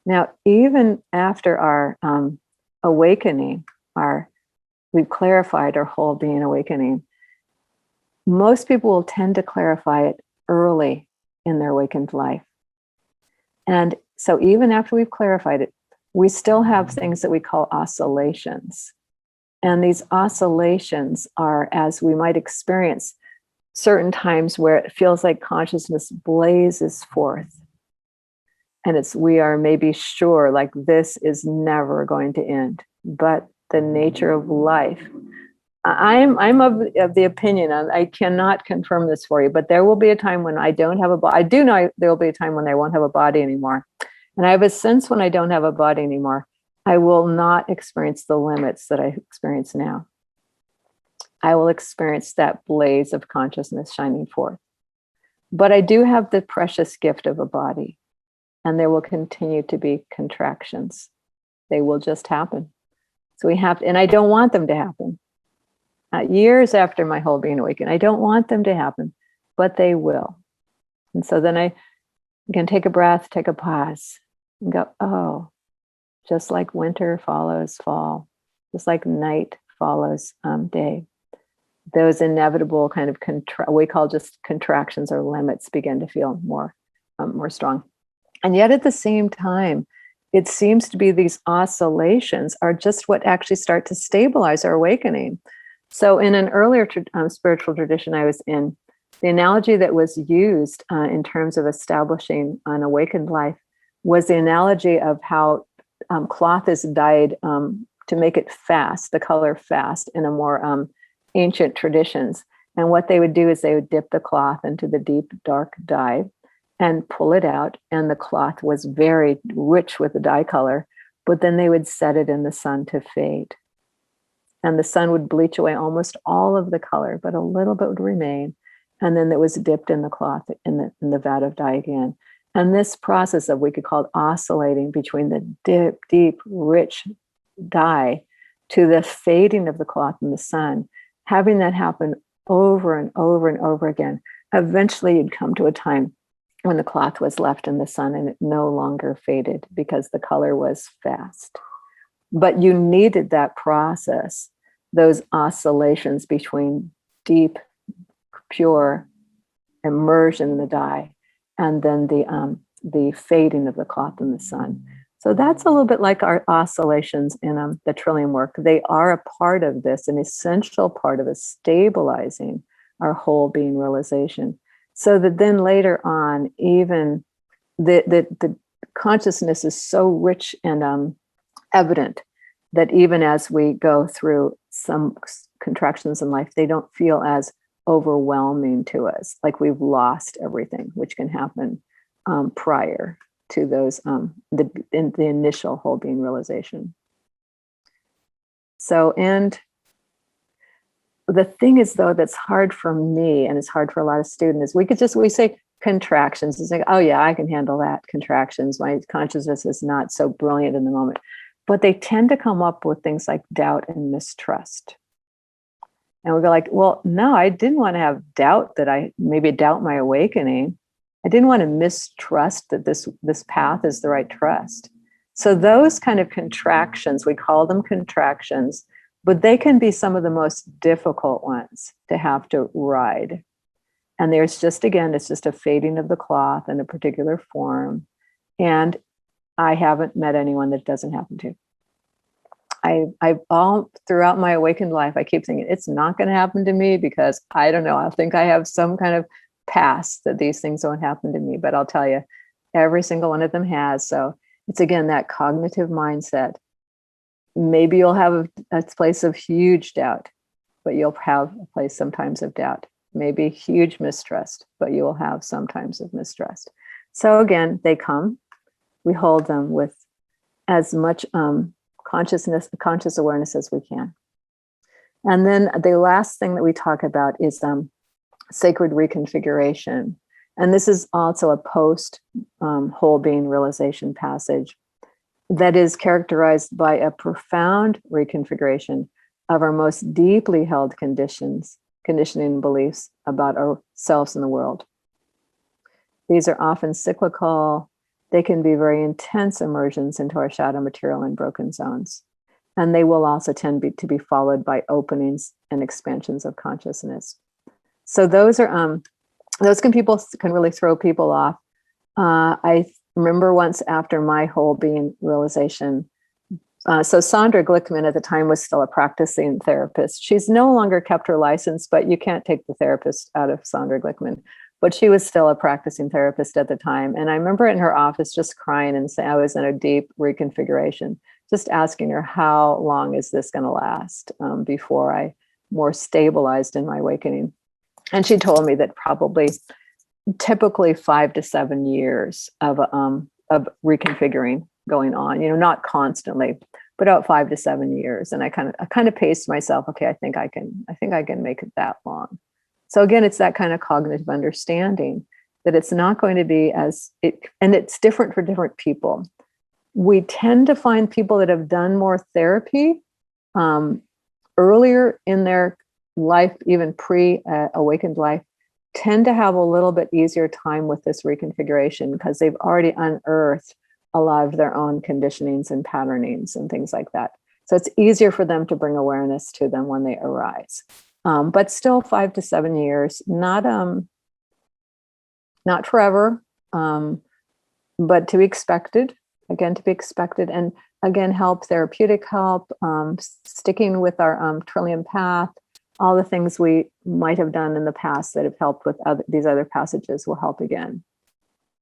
Now, even after our awakening, we've clarified our whole being awakening, most people will tend to clarify it early in their awakened life. And so even after we've clarified it, we still have things that we call oscillations. And these oscillations are as we might experience certain times where it feels like consciousness blazes forth. And we are maybe sure like this is never going to end. But the nature of life, I'm of the opinion, I cannot confirm this for you, but there will be a time when I don't have a body. I do know there will be a time when I won't have a body anymore. And I have a sense when I don't have a body anymore, I will not experience the limits that I experience now. I will experience that blaze of consciousness shining forth. But I do have the precious gift of a body, and there will continue to be contractions. They will just happen. So we have, and I don't want them to happen. Years after my whole being awakened, I don't want them to happen, but they will. And so then I can take a breath, take a pause, and go, oh, just like winter follows fall, just like night follows day. Those inevitable kind of we call just contractions or limits begin to feel more strong. And yet at the same time, it seems to be these oscillations are just what actually start to stabilize our awakening. So in an earlier spiritual tradition I was in, the analogy that was used in terms of establishing an awakened life was the analogy of how cloth is dyed to make it fast, the color fast, in a more ancient traditions. And what they would do is they would dip the cloth into the deep, dark dye and pull it out. And the cloth was very rich with the dye color, but then they would set it in the sun to fade. And the sun would bleach away almost all of the color, but a little bit would remain. And then it was dipped in the cloth in the vat of dye again. And this process of, we could call it oscillating between the deep, rich dye to the fading of the cloth in the sun, having that happen over and over and over again. Eventually you'd come to a time when the cloth was left in the sun and it no longer faded because the color was fast. But you needed that process, those oscillations between deep, pure immersion in the dye and then the fading of the cloth in the sun. So that's a little bit like our oscillations in the Trillium work. They are a part of this, an essential part of us stabilizing our whole being realization. So that then later on, even the consciousness is so rich and evident that even as we go through some contractions in life, they don't feel as overwhelming to us, like we've lost everything, which can happen prior to those the initial whole being realization. So, and the thing is, though, that's hard for me and it's hard for a lot of students is we say contractions. It's like, oh yeah, I can handle that, contractions. My consciousness is not so brilliant in the moment. But they tend to come up with things like doubt and mistrust. And we go like, well, no, I didn't want to have doubt that I maybe doubt my awakening. I didn't want to mistrust that this path is the right trust. So those kind of contractions, we call them contractions, but they can be some of the most difficult ones to have to ride. And there's just, again, it's just a fading of the cloth in a particular form. And I haven't met anyone that doesn't happen to. I've all throughout my awakened life, I keep thinking it's not going to happen to me because I don't know. I think I have some kind of past that these things don't happen to me. But I'll tell you, every single one of them has. So it's, again, that cognitive mindset. Maybe you'll have a place of huge doubt, but you'll have a place sometimes of doubt. Maybe huge mistrust, but you will have sometimes of mistrust. So again, they come. We hold them with as much conscious awareness as we can. And then the last thing that we talk about is sacred reconfiguration. And this is also a post whole being realization passage that is characterized by a profound reconfiguration of our most deeply held conditioning and beliefs about ourselves and the world. These are often cyclical. they can be very intense immersions into our shadow material and broken zones. And they will also tend to be followed by openings and expansions of consciousness. So those are those can really throw people off. I remember once after my whole being realization. So Sandra Glickman at the time was still a practicing therapist. She's no longer kept her license, but you can't take the therapist out of Sandra Glickman. But she was still a practicing therapist at the time. And I remember in her office just crying and saying, I was in a deep reconfiguration, just asking her, how long is this going to last before I more stabilized in my awakening? And she told me that typically 5 to 7 years of reconfiguring going on, not constantly, but about 5 to 7 years. And I kind of paced myself. Okay, I think I can make it that long. So again, it's that kind of cognitive understanding that it's not going to be and it's different for different people. We tend to find people that have done more therapy earlier in their life, even pre-awakened life, tend to have a little bit easier time with this reconfiguration because they've already unearthed a lot of their own conditionings and patternings and things like that. So it's easier for them to bring awareness to them when they arise. But still 5 to 7 years, not forever, but to be expected, and again, help, therapeutic help, sticking with our Trillium path, all the things we might have done in the past that have helped with these other passages will help again.